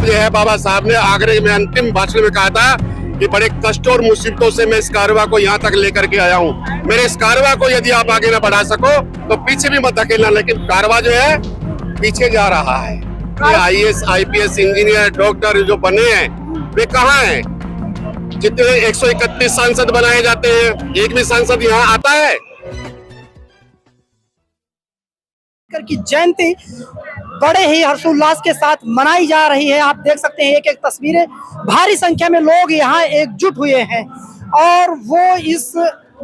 जो है बाबा साहब ने आगरे में अंतिम भाषण में कहा था कि बड़े कष्ट और मुसीबतों से मैं इस कारवा को यहाँ तक लेकर के आया हूँ। मेरे इस कारवा को यदि आप आगे ना बढ़ा सको तो पीछे भी मत धकेलना, लेकिन कारवा जो है पीछे जा रहा है। IAS, IPS इंजीनियर, डॉक्टर जो बने हैं वे कहाँ हैं? जितने 131 सांसद बनाए जाते हैं, एक भी सांसद यहाँ आता है? की जयंती बड़े ही हर्षोल्लास के साथ मनाई जा रही है। आप देख सकते हैं एक एक तस्वीरें, भारी संख्या में लोग यहाँ एकजुट हुए हैं और वो इस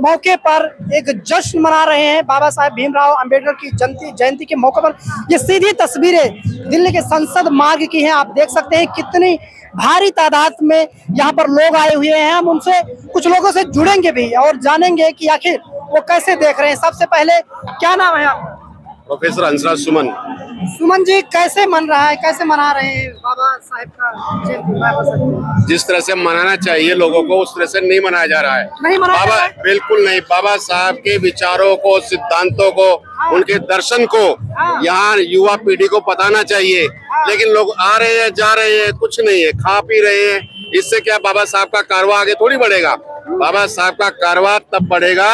मौके पर एक जश्न मना रहे हैं। बाबा साहेब भीमराव अंबेडकर की जयंती के मौके पर ये सीधी तस्वीरें दिल्ली के संसद मार्ग की हैं। आप देख सकते हैं कितनी भारी तादाद में यहाँ पर लोग आए हुए हैं। हम उनसे कुछ लोगों से जुड़ेंगे भी और जानेंगे कि आखिर वो कैसे देख रहे हैं। सबसे पहले क्या नाम है आपका? प्रोफेसर हंसराज सुमन। सुमन जी, कैसे मन रहा है, कैसे मना रहे हैं बाबा साहेब का जयंती? जिस तरह से मनाना चाहिए लोगों को उस तरह से नहीं मनाया जा रहा है। नहीं मनाया जा रहा है? बिल्कुल नहीं। बाबा साहब के विचारों को, सिद्धांतों को, उनके दर्शन को यहाँ युवा पीढ़ी को बताना चाहिए। लेकिन लोग आ रहे हैं, जा रहे हैं, कुछ नहीं है, खा पी रहे हैं। इससे क्या बाबा साहब का कारवा आगे थोड़ी बढ़ेगा? बाबा साहब का कारवा तब बढ़ेगा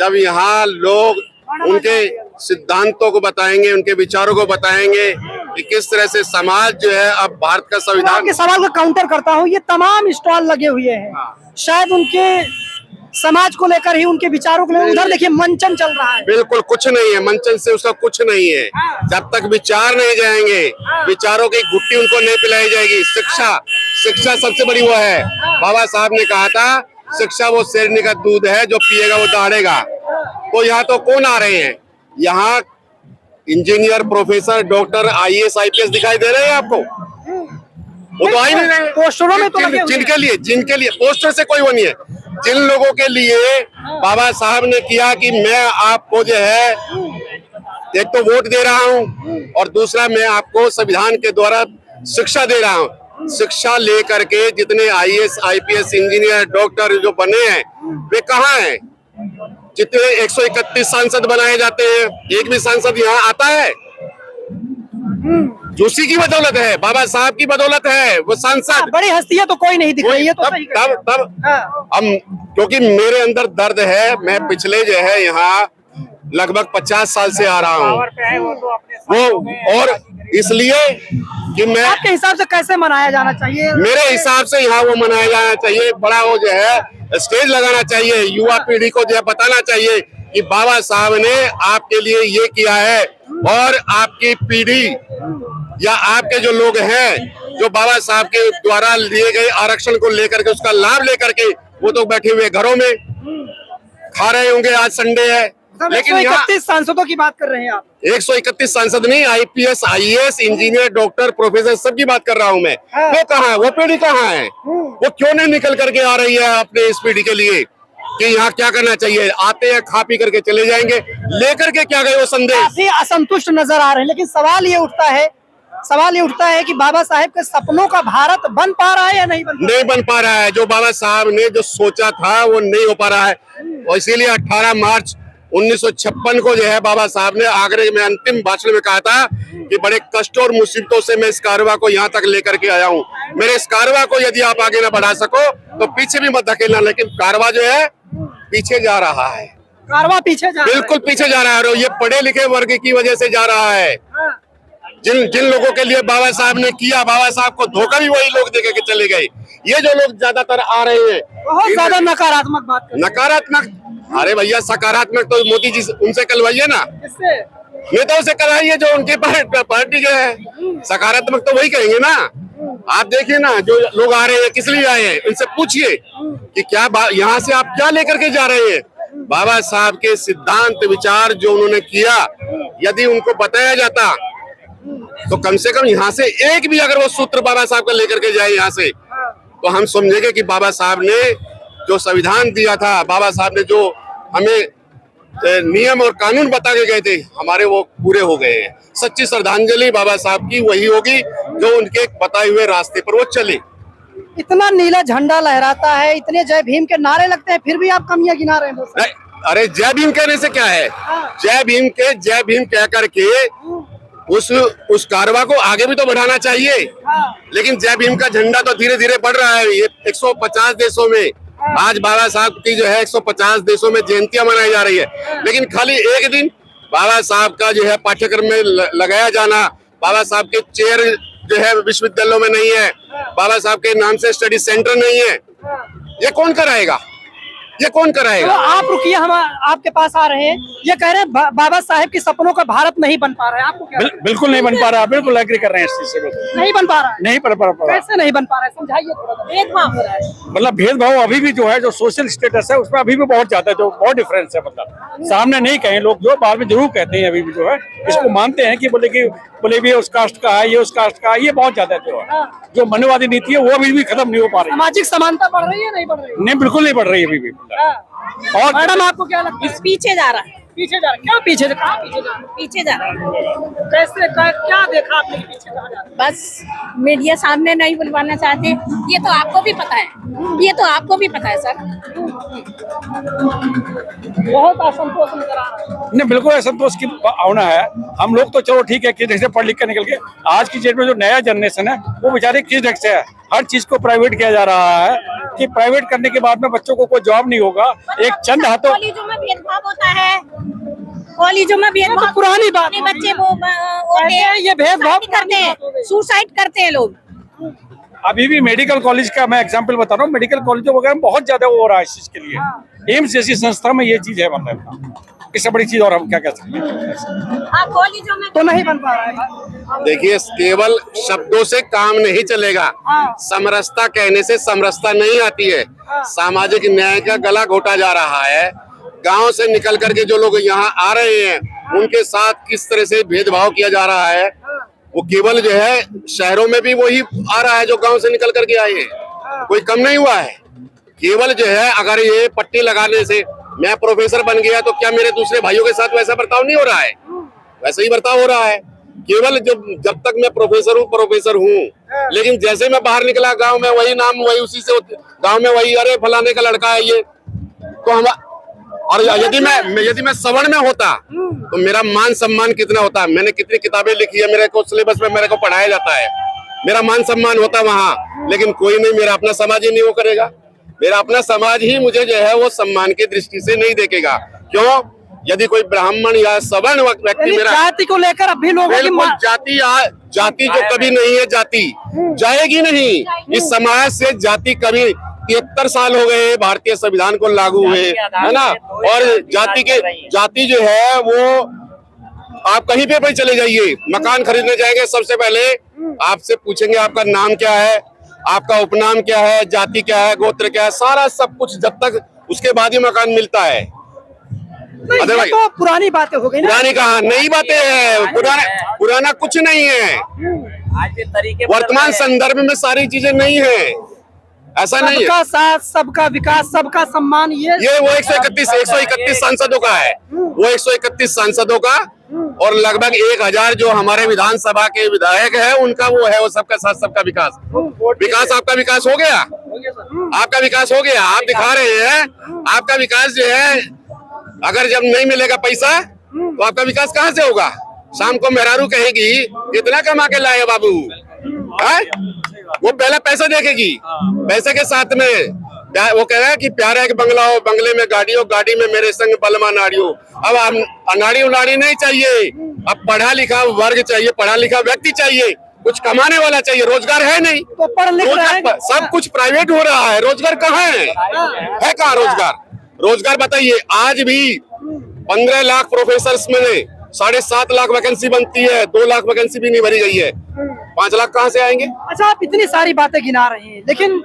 जब यहाँ लोग उनके सिद्धांतों को बताएंगे, उनके विचारों को बताएंगे कि किस तरह से समाज जो है अब भारत का संविधान के सवाल को काउंटर करता हूँ। ये तमाम स्टॉल लगे हुए हैं, शायद उनके समाज को लेकर ही, उनके विचारों को लेकर। उधर देखिए मंचन चल रहा है। बिल्कुल कुछ नहीं है, मंचन से उसका कुछ नहीं है। जब तक विचार नहीं जाएंगे, विचारों की गुट्टी उनको नहीं पिलाई जाएगी। शिक्षा सबसे बड़ी वो है। बाबा साहब ने कहा था शिक्षा वो शेरनी का दूध है, जो पिएगा वो दहाड़ेगा। तो यहाँ तो कौन आ रहे हैं? यहाँ engineer, professor, doctor, IAS, IPS दिखाई दे रहे हैं आपको? वो तो आ ही नहीं रहे। पोस्टरों में तो लगे हुए हैं। जिनके लिए पोस्टर से कोई वो नहीं है। जिन लोगों के लिए बाबा साहब ने किया कि मैं आपको जो है एक तो वोट दे रहा हूँ और दूसरा मैं आपको संविधान के द्वारा शिक्षा दे रहा हूँ। शिक्षा लेकर के जितने IAS, IPS इंजीनियर, डॉक्टर जो बने हैं वे कहाँ हैं? जितने 131 सांसद बनाए जाते हैं, एक भी सांसद यहाँ आता है? जोशी की बदौलत है, बाबा साहब की बदौलत है वो सांसद। बड़ी हस्तियां तो कोई नहीं दिख रही है। तो तब हम, क्योंकि मेरे अंदर दर्द है। मैं पिछले जो है यहाँ लगभग 50 साल से आ रहा हूँ वो, और इसलिए कि मैं, आपके हिसाब से कैसे मनाया जाना चाहिए? मेरे हिसाब से यहाँ वो मनाया जाना चाहिए। बड़ा वो जो है स्टेज लगाना चाहिए, युवा पीढ़ी को जो है बताना चाहिए कि बाबा साहब ने आपके लिए ये किया है और आपकी पीढ़ी या आपके जो लोग हैं जो बाबा साहब के द्वारा लिए गए आरक्षण को लेकर के उसका लाभ लेकर के वो तो बैठे हुए घरों में खा रहे होंगे। आज संडे है, लेकिन 131 सांसदों की बात कर रहे हैं आप? 131 सांसद नहीं, IPS, IAS engineer, doctor, professor सबकी बात कर रहा हूं मैं। वो कहाँ है? वो पीढ़ी कहाँ है? वो क्यों नहीं निकल करके आ रही है अपने इस पीढ़ी के लिए कि यहाँ क्या करना चाहिए? आते हैं, खा पी करके चले जाएंगे, लेकर के क्या गए वो संदेश? काफी असंतुष्ट नजर आ रहे हैं। लेकिन सवाल ये उठता है कि बाबा साहेब के सपनों का भारत बन पा रहा है या नहीं बन पा रहा है। जो बाबा साहब ने जो सोचा था वो नहीं हो पा रहा है, और इसीलिए 18 मार्च 1956 को जो है बाबा साहब ने आगरे में अंतिम भाषण में कहा था कि बड़े कष्ट और मुसीबतों से मैं इस कारवा को यहाँ तक लेकर के आया हूँ। मेरे इस कारवा को यदि आप आगे ना बढ़ा सको तो पीछे भी मत धकेलना, लेकिन कारवा जो है पीछे जा रहा है। कारवा पीछे जा रहा है, बिल्कुल पीछे जा रहा है। और ये पढ़े लिखे वर्ग की वजह से जा रहा है। जिन लोगों के लिए बाबा साहब ने किया, बाबा साहब को धोखा भी वही लोग देके के चले गए। ये जो लोग ज्यादातर आ रहे हैं बहुत ज्यादा नकारात्मक बात कर। नकारात्मक, अरे भैया सकारात्मक तो मोदी जी उनसे कलवाइए ना, नेताओं से करवाइए जो उनके पार्टी के हैं। सकारात्मक तो वही कहेंगे ना। आप देखिए ना, जो लोग आ रहे हैं किस लिए आए हैं, इनसे पूछिए कि क्या यहाँ से आप क्या लेकर के जा रहे हैं। बाबा साहब के सिद्धांत, विचार जो उन्होंने किया, यदि उनको बताया जाता तो कम से कम यहाँ से एक भी अगर वो सूत्र बाबा साहब का लेकर के जाए यहाँ से, तो हम समझेंगे कि बाबा साहब ने जो संविधान दिया था, बाबा साहब ने जो हमें नियम और कानून बता के गए थे, हमारे वो पूरे हो गए हैं। सच्ची श्रद्धांजलि बाबा साहब की वही होगी जो उनके बताए हुए रास्ते पर वो चले। इतना नीला झंडा लहराता है, इतने जय भीम के नारे लगते हैं, फिर भी आप कमियां गिना रहे हैं। अरे जय भीम कहने से क्या है? जय भीम कह करके उस कारवा को आगे भी तो बढ़ाना चाहिए। लेकिन जय भीम का झंडा तो धीरे धीरे बढ़ रहा है। ये 150 देशों में आज बाबा साहब की जो है 150 देशों में जयंतियां मनाई जा रही है। लेकिन खाली एक दिन बाबा साहब का जो है पाठ्यक्रम में लगाया जाना, बाबा साहब के चेयर जो है विश्वविद्यालयों में नहीं है, बाबा साहब के नाम से स्टडी सेंटर नहीं है, ये कौन कराएगा? ये कौन कराएगा? तो आप रुकिए, हम आपके पास आ रहे हैं। ये कह रहे हैं बाबा साहेब के सपनों का भारत नहीं बन पा रहा है। आपको क्या लगता है? बिल्कुल नहीं बन पा रहा, बिल्कुल एग्री कर रहे हैं इस चीज से। बिल्कुल नहीं बन पा रहा है। नहीं बन पा रहा। कैसे नहीं बन पा रहा है, समझाइए थोड़ा सा। भेदभाव हो रहा है। मतलब भेदभाव अभी भी जो है, जो सोशल स्टेटस है उसमें अभी भी बहुत ज्यादा है, जो बहुत डिफरेंस है। मतलब सामने नहीं कहें लोग, जो बाद में जरूर कहते हैं अभी भी जो है इसको मानते हैं कि बोले भी उस कास्ट का है, ये उस कास्ट का है, ये बहुत ज्यादा जो है जो मनवादी नीति है वो अभी भी खत्म नहीं हो पा रही। सामाजिक समानता बढ़ रही है, नहीं बढ़ रही? नहीं, बिल्कुल नहीं बढ़ रही अभी भी। और मैडम आपको क्या लगता है? पीछे जा रहा है, पीछे जा रहा है। क्या पीछे? कहाँ पीछे जा रहा है? पीछे जा रहा है। कैसे क्या देखा आपने कि पीछे कहाँ जा रहा है? बस मीडिया सामने नहीं बुलवाना चाहते। ये तो आपको भी पता है, ये तो आपको भी पता है सर। बहुत असंतोष नजर आ रहा है। नहीं, बिल्कुल असंतोष की भावना है। हम लोग तो चलो ठीक है कि जैसे पढ़ लिख कर निकल के, आज की डेट में जो नया जनरेशन है वो बेचारे किस ढंग से है, हर चीज को प्राइवेट किया जा रहा है कि प्राइवेट करने के बाद में बच्चों को कोई जॉब नहीं होगा। एक चंद हाथों कॉलेजों में भेदभाव होता है, कॉलेजों में भेदभाव। तो पुरानी बात है। बच्चे वो होते हैं, ये भेदभाव करते हैं, सुसाइड करते हैं लोग। अभी भी मेडिकल कॉलेज का मैं एग्जांपल बता रहा हूँ, मेडिकल कॉलेजों वगैरह में बहुत ज्यादा वो हो रहा है इस चीज के लिए। एम्स जैसी संस्था में ये चीज है, मतलब इससे बड़ी चीज और हम क्या कह सकते हैं। कॉलेजों में तो नहीं बन पा रहा है। देखिए, केवल शब्दों से काम नहीं चलेगा। समरसता कहने से समरसता नहीं आती है। सामाजिक न्याय का गला घोटा जा रहा है। गांव से निकल करके जो लोग यहाँ आ रहे हैं उनके साथ किस तरह से भेदभाव किया जा रहा है, वो केवल जो है शहरों में भी वही आ रहा है जो गांव से निकल करके आए हैं। कोई कम नहीं हुआ है। केवल जो है अगर ये पट्टी लगाने से मैं प्रोफेसर बन गया तो क्या मेरे दूसरे भाइयों के साथ वैसा बर्ताव नहीं हो रहा है? वैसा ही बर्ताव हो रहा है। केवल जब तक मैं प्रोफेसर हूँ, लेकिन जैसे मैं बाहर निकला गांव में वही नाम, वही उसी से गांव में वही, अरे फलाने का लड़का है ये। तो हम, और यदि मैं सवर्ण में होता तो मेरा मान सम्मान कितना होता। मैंने कितनी किताबें लिखी है, मेरे को सिलेबस में मेरे को पढ़ाया जाता है, मेरा मान सम्मान होता वहाँ। लेकिन कोई नहीं, मेरा अपना समाज ही नहीं वो करेगा। मेरा अपना समाज ही मुझे जो है वो सम्मान की दृष्टि से नहीं देखेगा। क्यों? यदि कोई ब्राह्मण या सवर्ण व्यक्ति मेरा जाति को लेकर अभी लोगों की जाति जो कभी नहीं है, जाति जाएगी नहीं। इस समाज से जाति कभी 73 साल हो गए भारतीय संविधान को लागू हुए, है ना। और जाति जो है वो आप कहीं पे भी चले जाइए, मकान खरीदने जाएंगे सबसे पहले आपसे पूछेंगे आपका नाम क्या है, आपका उपनाम क्या है, जाति क्या है, गोत्र क्या है, सारा सब कुछ, जब तक उसके बाद ही मकान मिलता है। ये तो पुरानी बातें हो गई ना। पुरानी कहा, नई बातें हैं। पुराना कुछ नहीं है। वर्तमान संदर्भ में सारी चीजें नहीं है, ऐसा नहीं है। सबका साथ, सबका विकास, सबका सम्मान, ये वो 131 सांसदों का है। वो 131 सांसदों का और लगभग 1000 जो हमारे विधानसभा के विधायक है उनका वो है, वो सबका साथ सबका विकास। आपका विकास हो गया, आपका विकास हो गया। आप दिखा रहे हैं आपका विकास जो है, अगर जब नहीं मिलेगा पैसा तो आपका विकास कहाँ से होगा? शाम को मेहरारू कहेगी इतना कमा के लाए बाबू, वो पहले पैसा देखेगी। पैसे के साथ में वो कह रहा है कि प्यारा एक बंगला हो, बंगले में गाड़ी हो, गाड़ी में मेरे संग बलमा नाड़ी हो। अब अनाड़ी उनाड़ी नहीं चाहिए, अब पढ़ा लिखा वर्ग चाहिए, पढ़ा लिखा व्यक्ति चाहिए, कुछ कमाने वाला चाहिए। रोजगार है नहीं, तो पढ़ लिख रहे हैं। सब कुछ प्राइवेट हो रहा है, रोजगार कहाँ है कहाँ रोजगार? रोजगार बताइए। आज भी 15 लाख प्रोफेसर में 7.5 लाख वैकेंसी बनती है, 2 लाख वैकेंसी भी नहीं भरी गई है। 5 लाख कहाँ से आएंगे? अच्छा, आप इतनी सारी बातें गिना रहे हैं, लेकिन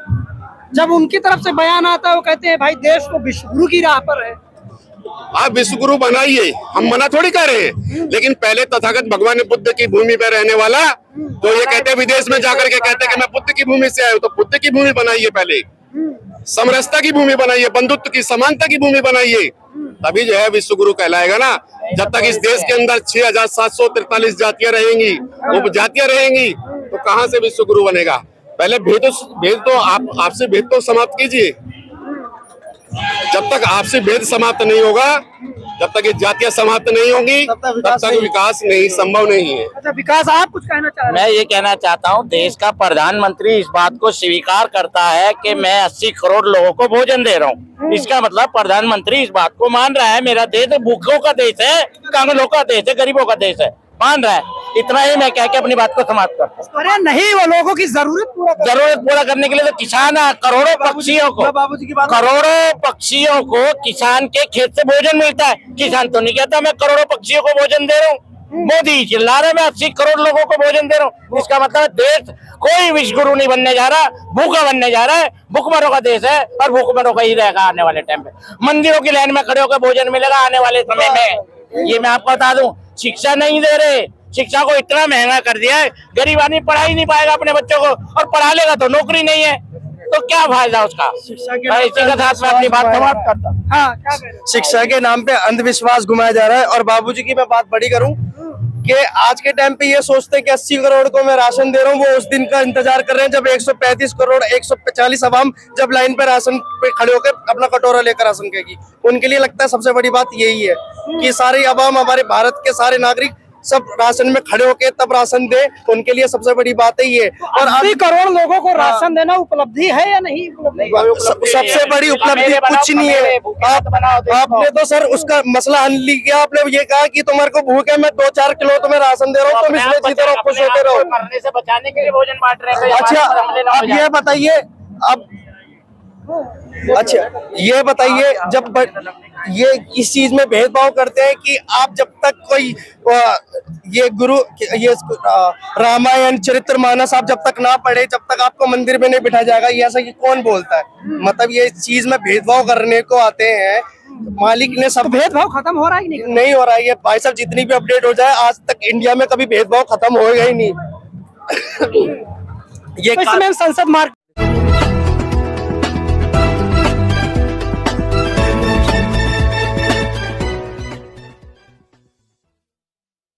जब उनकी तरफ से बयान आता है वो कहते हैं भाई देश को विश्वगुरु की राह पर है। आप विश्वगुरु बनाइए, हम मना थोड़ी कर रहे हैं। लेकिन पहले तथागत भगवान बुद्ध की भूमि पर रहने वाला तो ये कहते विदेश में जाकर के कहते कि मैं बुद्ध की भूमि से आया हूँ, तो बुद्ध की भूमि बनाइए, पहले समरसता की भूमि बनाइए, बंधुत्व की, समानता की भूमि बनाइए, तभी जो है विश्वगुरु कहलाएगा ना। जब तक इस देश के अंदर 6743 जातियां रहेंगी, वो जातियां रहेंगी, तो कहाँ से विश्वगुरु बनेगा? पहले भेद तो आपसे भेद तो समाप्त कीजिए। जब तक आपसे भेद समाप्त नहीं होगा जब तक ये जातियां समाप्त नहीं होंगी तब तक तब विकास तक नहीं। विकास नहीं संभव नहीं है। अच्छा विकास, आप कुछ कहना चाह रहे मैं ये कहना चाहता हूँ, देश का प्रधानमंत्री इस बात को स्वीकार करता है कि मैं 80 करोड़ लोगों को भोजन दे रहा हूँ। इसका मतलब प्रधानमंत्री इस बात को मान रहा है मेरा देश भूखों का देश है, कांगलों का देश है, गरीबों का देश है, मान रहा है। इतना ही मैं कह के अपनी बात को समाप्त करता हूँ। हैं? अरे नहीं, वो लोगों की जरूरत पूरा करने के लिए तो किसान करोड़ों पक्षियों को, बाबूजी की बात, करोड़ों पक्षियों को किसान के खेत से भोजन मिलता है। किसान तो नहीं कहता मैं करोड़ों पक्षियों को भोजन दे रहा हूँ। मोदी चिल्ला रहे मैं 80 करोड़ लोगों को भोजन दे रहा हूँ। इसका मतलब है देश कोई विश्व गुरु नहीं बनने जा रहा, भूखा बनने जा रहा है। भूखमरों का देश है और भूखमरों का ही रहेगा आने वाले टाइम पे। मंदिरों की लाइन में खड़े होकर भोजन मिलेगा आने वाले समय में। ये मैं आपको बता दूं, शिक्षा नहीं दे रहे, शिक्षा को इतना महंगा कर दिया है, गरीब आदमी पढ़ा ही नहीं पाएगा अपने बच्चों को, और पढ़ा लेगा तो नौकरी नहीं है, तो क्या फायदा उसका। मैं इसी के साथ में अपनी बात समाप्त करता हूँ। हाँ क्या कह रहे हैं? शिक्षा के नाम पे अंधविश्वास घुमाया जा रहा है। और बाबूजी की मैं बात बड़ी करूं कि आज के टाइम पे ये सोचते हैं कि 80 करोड़ को मैं राशन दे रहा हूं, वो उस दिन का इंतजार कर रहे हैं जब 135 करोड़ 140 अवाम जब लाइन पे राशन पे खड़े होकर अपना कटोरा लेकर राशन कहेगी। उनके लिए लगता है सबसे बड़ी बात यही है कि सारे अवाम, हमारे भारत के सारे नागरिक सब राशन में खड़े होके तब राशन दे। उनके लिए सबसे बड़ी बात है ये। और 80 करोड़ लोगों को राशन देना उपलब्धि है या नहीं उपलब्धि? सबसे बड़ी उपलब्धि कुछ नहीं है। आपने तो सर उसका मसला हल नहीं किया। आपने ये कहा कि तुम्हारे को भूख है, मैं 2-4 किलो तुम्हें राशन दे रहा हूँ, तुम इसमें जीते रहो, खुश होते रहो। मरने से बचाने के लिए भोजन बांट रहे हैं। अच्छा अब ये बताइए, ये बताइए, जब ये इस चीज में भेदभाव करते हैं कि आप जब तक कोई ये गुरु ये रामायण चरित्रमानस आप जब तक ना पढ़े जब तक आपको मंदिर में नहीं बिठा जाएगा, ये ऐसा कि कौन बोलता है? मतलब ये चीज में भेदभाव करने को आते हैं। मालिक ने सब भेदभाव खत्म हो रहा है कि नहीं हो रहा है। ये भाई साहब जितनी भी अपडेट हो जाए, आज तक इंडिया में कभी भेदभाव खत्म होएगा ही नहीं। ये तो इसमें संसद मार्ग